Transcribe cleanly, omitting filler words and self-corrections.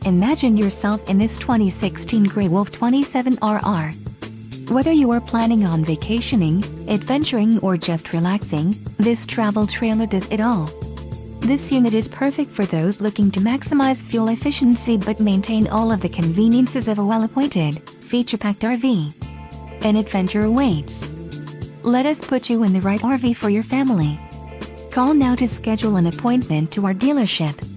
Imagine yourself in this 2016 Grey Wolf 27RR. Whether you are planning on vacationing, adventuring or just relaxing, this travel trailer does it all. This unit is perfect for those looking to maximize fuel efficiency but maintain all of the conveniences of a well-appointed, feature-packed RV. An adventure awaits. Let us put you in the right RV for your family. Call now to schedule an appointment to our dealership.